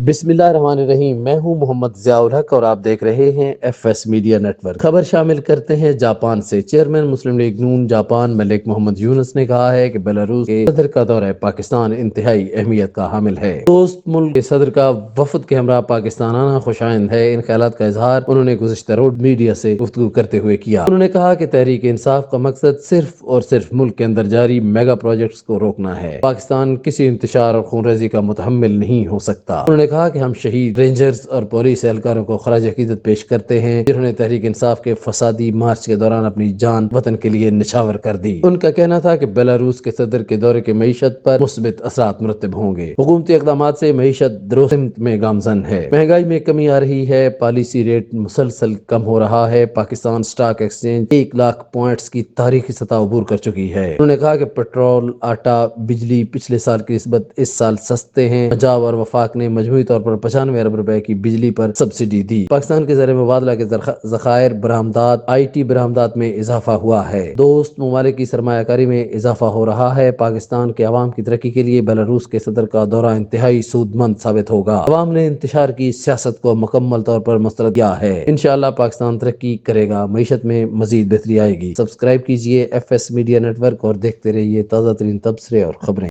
بسم اللہ الرحمن الرحیم، میں ہوں محمد ضیاء الحق اور آپ دیکھ رہے ہیں F S media network. خبر شامل کرتے ہیں جاپان سے۔ چیئرمین مسلم لیگ نون جاپان ملک محمد یونس نے کہا ہے کہ بیلاروس کے صدر کا دورہ پاکستان انتہائی اہمیت کا حامل ہے۔ دوست ملک کے صدر کا وفد کے ہمراہ پاکستان آنا خوش آئند ہے۔ ان خیالات کا اظہار انہوں نے گزشتہ روز میڈیا سے گفتگو کرتے ہوئے کیا۔ انہوں نے کہا کہ تحریک انصاف کا مقصد صرف اور صرف ملک کے اندر جاری میگا پروجیکٹس کو روکنا ہے۔ پاکستان کسی انتشار اور خونریزی کا متحمل نہیں ہو سکتا۔ انہوں نے کہا کہ ہم شہید رینجرز اور پولیس اہلکاروں کو خراج عقیدت پیش کرتے ہیں جنہوں نے تحریک انصاف کے فسادی مارچ کے دوران اپنی جان وطن کے لیے نچھاور کر دی۔ ان کا کہنا تھا کہ بیلاروس کے صدر کے دورے کے معیشت پر مثبت اثرات مرتب ہوں گے۔ حکومتی اقدامات سے معیشت درست سمت میں گامزن ہے۔ مہنگائی میں کمی آ رہی ہے۔ پالیسی ریٹ مسلسل کم ہو رہا ہے۔ پاکستان سٹاک ایکسچینج 1,00,000 پوائنٹس کی تاریخی سطح عبور کر چکی ہے۔ انہوں نے کہا کہ پیٹرول، آٹا، بجلی پچھلے سال کی نسبت اس سال سستے ہیں۔ پنجاب اور وفاق نے مجموعی طور پر 95 ارب روپے کی بجلی پر سبسڈی دی۔ پاکستان کے زر مبادلہ کے ذخائر برآمدات IT برآمدات میں اضافہ ہوا ہے۔ دوست ممالک کی سرمایہ کاری میں اضافہ ہو رہا ہے۔ پاکستان کے عوام کی ترقی کے لیے بیلاروس کے صدر کا دورہ انتہائی سود مند ثابت ہوگا۔ عوام نے انتشار کی سیاست کو مکمل طور پر مسترد کیا ہے۔ انشاءاللہ پاکستان ترقی کرے گا، معیشت میں مزید بہتری آئے گی۔ سبسکرائب کیجئے FS میڈیا نیٹ ورک اور دیکھتے رہیے تازہ ترین تبصرے اور خبریں۔